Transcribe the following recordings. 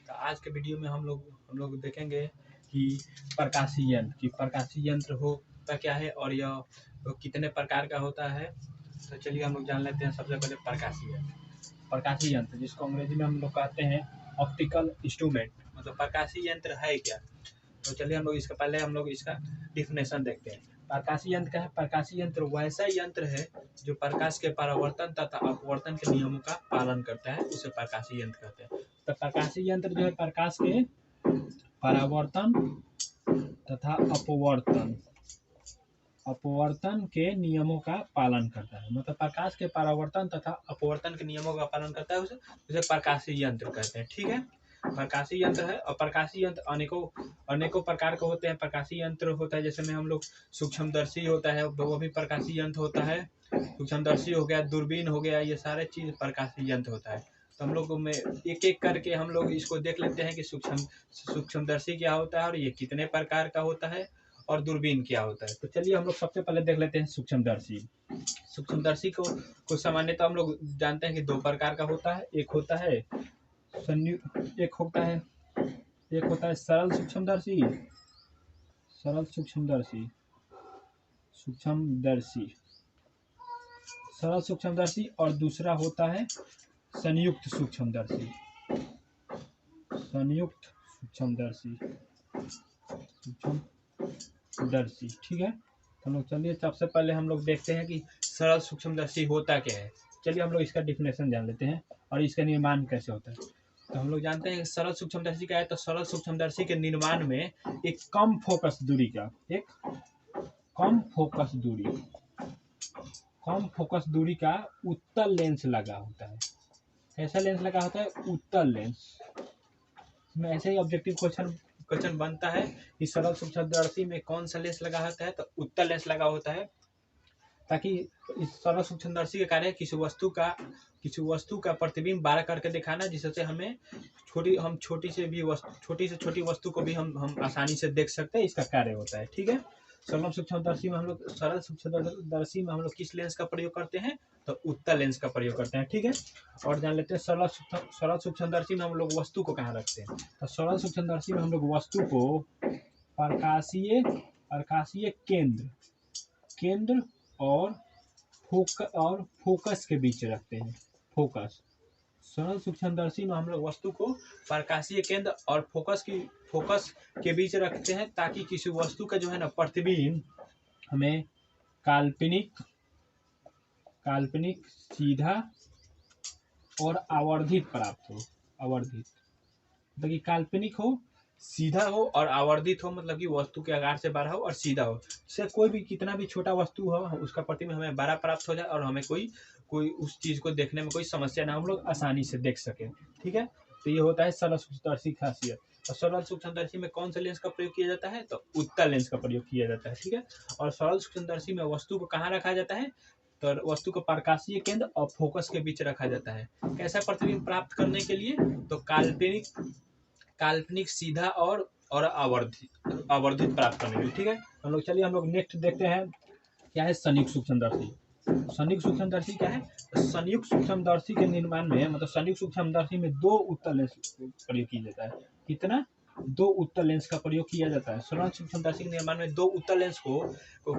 तो आज के वीडियो में हम लोग देखेंगे कि प्रकाशीय यंत्र कि प्रकाशीय यंत्र होता क्या है और यह कितने प्रकार का होता है। तो चलिए हम लोग जान लेते हैं सबसे पहले प्रकाशीय यंत्र जिसको अंग्रेजी में हम लोग कहते हैं ऑप्टिकल इंस्ट्रूमेंट। मतलब प्रकाशीय यंत्र है क्या, तो चलिए हम लोग इसका डिफिनेशन देखते हैं। प्रकाशीय यंत्र क्या है? प्रकाशीय यंत्र वैसा यंत्र है जो प्रकाश के परावर्तन तथा अपवर्तन के नियमों का पालन करता है, उसे प्रकाशीय यंत्र कहते हैं। तो प्रकाशीय यंत्र जो है प्रकाश के परावर्तन तथा अपवर्तन के नियमों का पालन करता है। मतलब प्रकाश के परावर्तन तथा अपवर्तन के नियमों का पालन करता है, उसे प्रकाशीय यंत्र कहते हैं। ठीक है, प्रकाशीय यंत्र है। और प्रकाशीय यंत्र अनेकों प्रकार के होते हैं। प्रकाशीय यंत्र होता है जैसे में हम लोग सूक्ष्मदर्शी होता है, वो भी प्रकाशीय यंत्र होता है। सूक्ष्मदर्शी हो गया, दूरबीन हो गया, ये सारे चीज प्रकाशीय यंत्र होता है। तो हम लोग में एक एक करके हम लोग इसको देख लेते हैं कि सूक्ष्मदर्शी क्या होता है और ये कितने प्रकार का होता है और दूरबीन क्या होता है। तो चलिए हम लोग सबसे पहले देख लेते हैं सूक्ष्मदर्शी। सूक्ष्मदर्शी को सामान्यतः हम लोग जानते हैं कि दो प्रकार का होता है। एक होता है सरल सूक्ष्मदर्शी सरल सूक्ष्मदर्शी और दूसरा होता है संयुक्त सूक्ष्मदर्शी। ठीक है, हम लोग चलिए सबसे पहले हम लोग देखते हैं कि सरल सूक्ष्मदर्शी होता क्या है। चलिए हम लोग इसका डिफिनेशन जान लेते हैं और इसका निर्माण कैसे होता है। तो हम लोग जानते हैं सरल सूक्ष्मदर्शी क्या है। तो सरल सूक्ष्मदर्शी के निर्माण में एक कम फोकस दूरी का उत्तल लेंस लगा होता है। कैसा लेंस लगा होता है? उत्तल लेंस। इसमें ऐसे ही ऑब्जेक्टिव क्वेश्चन बनता है कि सरल सूक्ष्मदर्शी में कौन सा लेंस लगा होता है, तो उत्तल लेंस लगा होता है, ताकि इस सरल सूक्ष्मदर्शी के कार्य किसी वस्तु का प्रतिबिंब बाहर करके दिखाना, जिससे हमें छोटी से छोटी वस्तु को भी हम आसानी से देख सकते हैं, इसका कार्य होता है। ठीक है, सरल सूक्ष्मदर्शी में हम लोग किस लेंस का प्रयोग करते हैं? तो उत्तल लेंस का प्रयोग करते हैं। ठीक है, और जान लेते हैं सरल सूक्ष्मदर्शी में हम लोग वस्तु को कहाँ रखते हैं। तो सरल सूक्ष्मदर्शी में हम लोग वस्तु को प्रकाशीय केंद्र और फोकस के बीच रखते हैं। सरल सूक्ष्मदर्शी में हम लोग वस्तु को प्रकाशीय केंद्र और फोकस के बीच रखते हैं, ताकि किसी वस्तु का जो है ना प्रतिबिंब हमें काल्पनिक, सीधा और आवर्धित प्राप्त हो। मतलब कि काल्पनिक हो, सीधा हो और आवर्धित हो, मतलब कि वस्तु के आकार से बड़ा हो और सीधा हो। इससे कोई भी कितना भी छोटा वस्तु हो उसका प्रतिबिंब हमें बड़ा प्राप्त हो जाए और हमें कोई उस चीज को देखने में कोई समस्या ना, हम लोग आसानी से देख सके। ठीक है, तो ये होता है सरल सूक्ष्मदर्शी खासियत। और सरल सूक्ष्मदर्शी में कौन से लेंस का प्रयोग किया जाता है? तो उत्तल लेंस का प्रयोग किया जाता है। ठीक है, और सरल सूक्ष्मदर्शी में वस्तु को कहाँ रखा जाता है? तो वस्तु को प्रकाशीय केंद्र और फोकस के बीच रखा जाता है। कैसा प्रतिबिंब प्राप्त करने के लिए? तो काल्पनिक, सीधा और आवर्धित प्राप्त करने के लिए। ठीक है, हम लोग नेक्स्ट देखते हैं क्या है संयुक्त सूक्ष्मदर्शी। संयुक्त सूक्ष्मदर्शी क्या है? संयुक्त सूक्ष्मदर्शी के निर्माण में, मतलब संयुक्त सूक्ष्मदर्शी में दो उत्तल लेंस प्रयोग किया जाता है। कितना? दो उत्तल लेंस का प्रयोग किया जाता है। सरल सूक्ष्मदर्शी के निर्माण में दो उत्तल लेंस को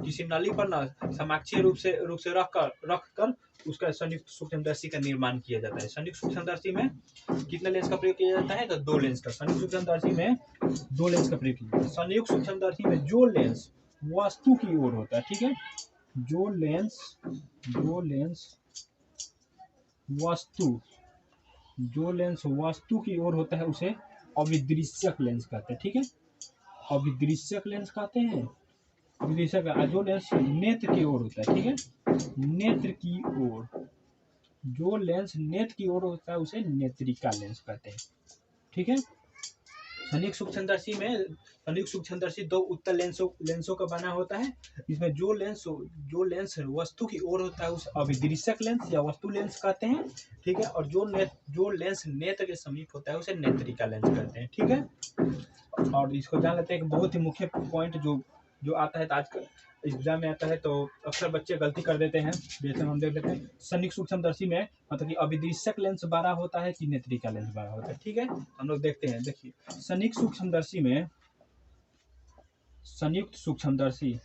किसी नली पर न समाक्षीय रूप से रखकर उसका संयुक्त सूक्ष्मदर्शी का निर्माण किया जाता है। संयुक्त सूक्ष्मदर्शी में कितने लेंस का प्रयोग किया जाता है? तो दो लेंस का। संयुक्त सूक्ष्मदर्शी में दो लेंस का प्रयोग किया जाता है। संयुक्त सूक्ष्मदर्शी में जो लेंस वस्तु की ओर होता है, ठीक है, जो लेंस वस्तु की ओर होता है उसे अभिदृश्यक लेंस कहते हैं। ठीक है, अभिदृश्यक लेंस कहते हैं। जो लेंस नेत्र की ओर होता है, ठीक है, जो लेंस नेत्र की ओर होता है उसे नेत्रिका लेंस कहते हैं। ठीक है, संयुक्त सूक्ष्मदर्शी दो उत्तल लेंसों का बना होता है। इसमें जो लेंस वस्तु की ओर होता है उसे अभिदृश्यक लेंस या वस्तु लेंस कहते हैं। ठीक है, और जो लेंस नेत्र के समीप होता है उसे नेत्रिका लेंस कहते हैं। ठीक है, और इसको जान लेते हैं एक बहुत ही मुख्य पॉइंट जो जो आता है तो आजकल एग्जाम में आता है तो अक्सर बच्चे गलती कर देते हैं। जैसे हम देख लेते हैं सनिक सूक्ष्मदर्शी में मतलब कि अभिदृश्यक लेंस बड़ा होता है कि नेत्रिका लेंस बड़ा होता है। ठीक है, हम लोग देखते हैं। देखिए सनिक सूक्ष्मदर्शी में संयुक्त सूक्ष्मदर्शी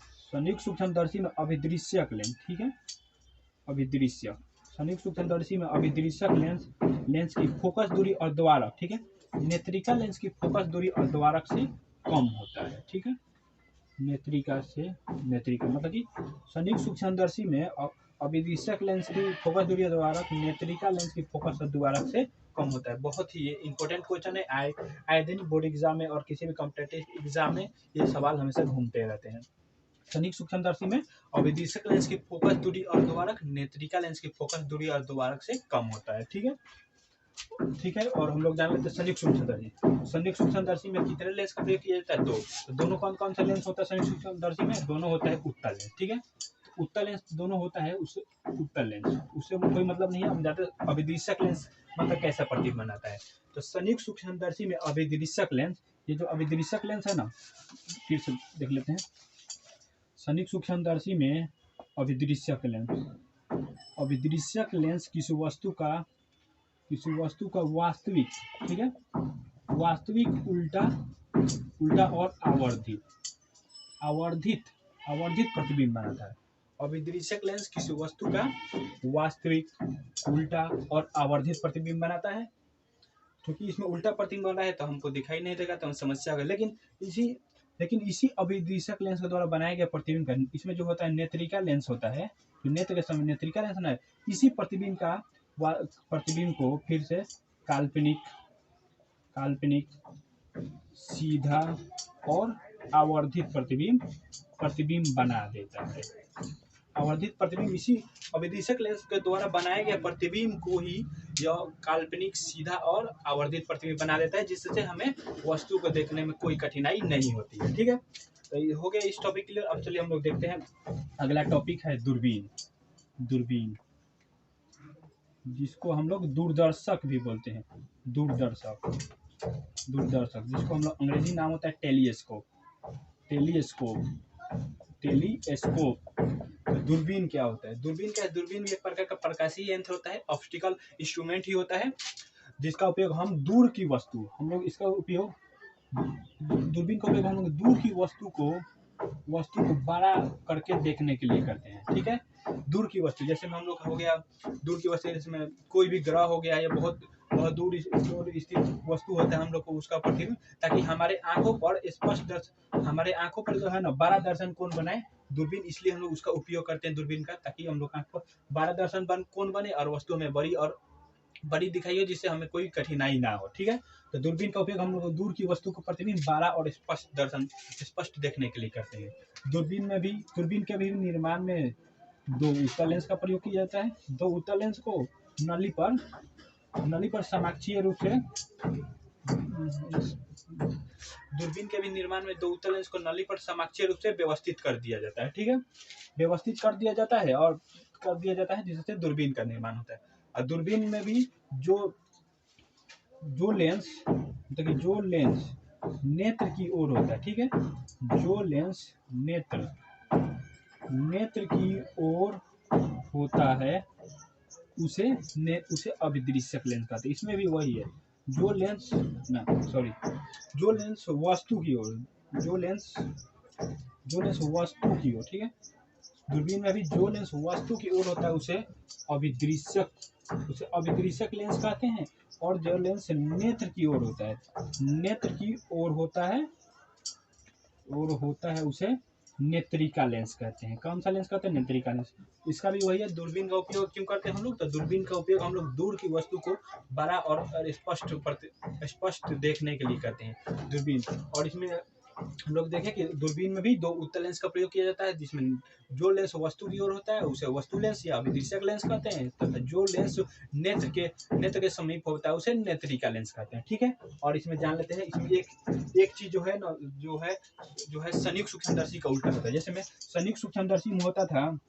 में अभिदृश्यक लेंस, ठीक है, अभिदृश्यक संयुक्त सूक्ष्मदर्शी में अभिदृश्यक लेंस की फोकस दूरी और द्वारक, ठीक है, नेत्रिका लेंस की फोकस दूरी और द्वारक से कम होता है। ठीक है, नेत्रिका मतलब कि संयुक्त सूक्ष्मदर्शी में अभिदृश्यक लेंस की फोकस दूरी और द्वारक नेत्रिका लेंस की फोकस और द्वारक से कम होता है। बहुत ही ये इंपॉर्टेंट क्वेश्चन है, आए दिन बोर्ड एग्जाम में और किसी भी कॉम्पिटेटिव एग्जाम में ये सवाल हमेशा घूमते रहते हैं। संयुक्त सूक्ष्मदर्शी में अभिदृश्यक लेंस की फोकस दूरी और द्वारक नेत्रिका लेंस की फोकस दूरी और द्वारक से कम होता है। ठीक है, ठीक है। और हम लोग जान लेते हैं संयुक्त सूक्ष्मदर्शी में कितने लेंस का प्रयोग किया जाता है? दो। तो दोनों कौन कौन सा लेंस होता है संयुक्त सूक्ष्मदर्शी में? दोनों होता है उत्तल लेंस। ठीक है, उत्तल लेंस दोनों होता है, उससे उत्तल लेंस उससे कोई मतलब नहीं है। हम जाते अभिदृश्यक लेंस मतलब कैसा प्रतिबिंब बनाता है। तो संयुक्त सूक्ष्मदर्शी में अभिदृश्यक लेंस, ये जो अभिदृश्यक लेंस है ना, फिर से देख लेते हैं। संयुक्त सूक्ष्मदर्शी में अभिदृश्यक लेंस किसी वस्तु का वास्तविक, ठीक है, वास्तविक उल्टा और आवर्धित प्रतिबिंब बनाता है। अभिदृश्यक लेंस किसी वस्तु का वास्तविक, उल्टा और आवर्धित प्रतिबिंब बनाता है। क्योंकि इसमें उल्टा प्रतिबिंब बना है तो हमको दिखाई नहीं देगा, तो हम समस्या होगा। लेकिन इसी अभिदृश्यक लेंस के द्वारा बनाया गया प्रतिबिंब का, इसमें जो होता है नेत्रिका लेंस होता है, जो नेत्र के समय नेत्रिका लेंस ना है, इसी प्रतिबिंब को फिर से काल्पनिक, सीधा और आवर्धित प्रतिबिंब बना देता है। आवर्धित प्रतिबिंब इसी अभिदृश्यक लेंस के द्वारा बनाए गए प्रतिबिंब को ही यह काल्पनिक, सीधा और आवर्धित प्रतिबिंब बना देता है, जिससे हमें वस्तु को देखने में कोई कठिनाई नहीं होती है। ठीक है, तो ये हो गया इस टॉपिक के लिए। अब चलिए हम लोग देखते हैं अगला टॉपिक है दूरबीन, जिसको हम लोग दूरदर्शक भी बोलते हैं। दूरदर्शक जिसको हम लोग अंग्रेजी नाम होता है टेलीस्कोप। दूरबीन क्या होता है? दूरबीन भी एक प्रकार का प्रकाशीय यंत्र होता है, ऑप्टिकल इंस्ट्रूमेंट ही होता है, जिसका उपयोग हम दूर की वस्तु, दूरबीन का उपयोग हम लोग दूर की वस्तु को बड़ा करके देखने के लिए करते हैं। ठीक है, दूर की वस्तु जैसे में हम लोग हो गया, दूर की वस्तु जिसमें कोई भी ग्रह हो गया या बहुत दूर स्थित वस्तु होता है, हम लोग को उसका प्रतिबिंब, ताकि हमारे आंखों पर जो है ना बड़ा दर्शन कोण बनाए दूरबीन, इसलिए हम लोग उसका उपयोग करते हैं दूरबीन का, ताकि हम लोग आंख पर बड़ा दर्शन कोण बने और वस्तु में बड़ी दिखाई हो, जिससे हमें कोई कठिनाई ना हो। ठीक है, तो दूरबीन का उपयोग हम लोग दूर की वस्तु को प्रतिबिंब बड़ा और स्पष्ट देखने के लिए करते हैं। दूरबीन के भी निर्माण में दो उत्तल लेंस का प्रयोग किया जाता है। दो उत्तल लेंस को नली पर समाक्षीय रूप से दूरबीन के भी निर्माण में दो उत्तल लेंस को नली पर समाक्षीय रूप से व्यवस्थित कर दिया जाता है। ठीक है, व्यवस्थित कर दिया जाता है जिससे दूरबीन का निर्माण होता है। और दूरबीन में भी जो लेंस नेत्र की ओर होता है, ठीक है, जो लेंस नेत्र की ओर होता है उसे अभिदृश्यक लेंस कहते हैं। इसमें भी वही है, जो लेंस वस्तु की ओर, ठीक है, दूरबीन में भी जो लेंस वस्तु की ओर होता है उसे अभिदृश्यक लेंस कहते हैं। और जो लेंस नेत्र की ओर होता है उसे नेत्रिका लेंस कहते हैं। कौन सा लेंस कहते हैं? नेत्रिका लेंस। इसका भी वही है, दूरबीन का उपयोग क्यों करते हैं हम लोग? तो दूरबीन का उपयोग हम लोग दूर की वस्तु को बड़ा और स्पष्ट देखने के लिए करते हैं दूरबीन। और इसमें हम लोग देखें कि दूरबीन में भी दो उत्तल लेंस का प्रयोग किया जाता है, जिसमें जो लेंस वस्तु की ओर होता है उसे वस्तु लेंस या अभिदृश्यक लेंस कहते हैं, तथा जो लेंस नेत्र के समीप होता है उसे नेत्रिका लेंस कहते हैं। ठीक है, और इसमें जान लेते हैं, इसमें एक चीज जो है ना, जो है संयुक्त सूक्ष्मदर्शी का उल्टा होता है। जैसे में संयुक्त सूक्ष्मदर्शी में होता था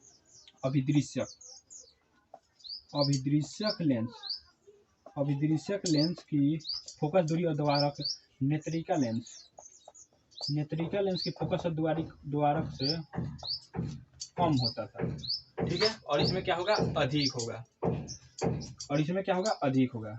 अभिदृश्यक लेंस की फोकस दूरी और द्वारक नेत्रिका लेंस नेत्रिका लेंस की फोकस द्वारक से कम होता था, ठीक है। और इसमें क्या होगा, अधिक होगा, और इसमें क्या होगा, अधिक होगा।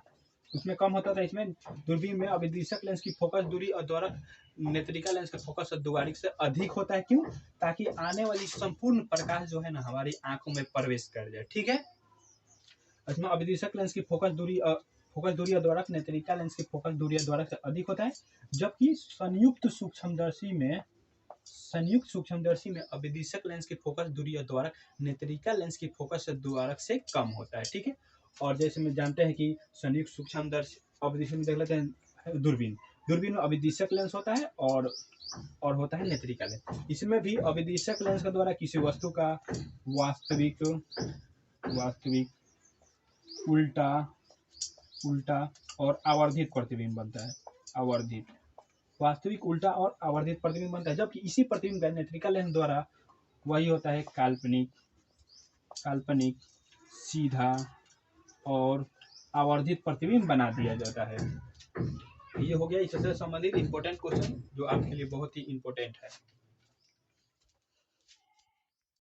उसमें कम होता था, इसमें दूरबीन में अभिदिशक लेंस की फोकस दूरी और द्वारक नेत्रिका लेंस का फोकस और द्वारिक से अधिक होता है। क्यों? ताकि आने वाली संपूर्ण प्रकाश जो है ना हमारी आंखों में प्रवेश कर जाए, ठीक है। इसमें अभिदिशक लेंस की फोकस दूरी और द्वारक नेत्रिका लेंस की फोकस दूरी और द्वारक से अधिक होता है, जबकि संयुक्त सूक्ष्मदर्शी में अभिदिशक लेंस की फोकस दूरी और द्वारक नेत्रिका लेंस की फोकस द्वारक से कम होता है, ठीक है। और जैसे में जानते हैं कि संयुक्त सूक्ष्मदर्शी अभिदिशक में देख लेते हैं दूरबीन में अभिदिशक लेंस होता है और होता है नेत्रिका लेंस। इसमें भी अभिदिशक लेंस के द्वारा किसी वस्तु का वास्तविक उल्टा और आवर्धित प्रतिबिंब बनता है। वास्तविक उल्टा और आवर्धित प्रतिबिंब बनता है, जबकि इसी प्रतिबिंब का नेत्रिका लेंस द्वारा वही होता है काल्पनिक सीधा और आवर्धित प्रतिबिंब बना दिया जाता है। ये हो गया इससे संबंधित इंपॉर्टेंट क्वेश्चन जो आपके लिए बहुत ही इंपॉर्टेंट है।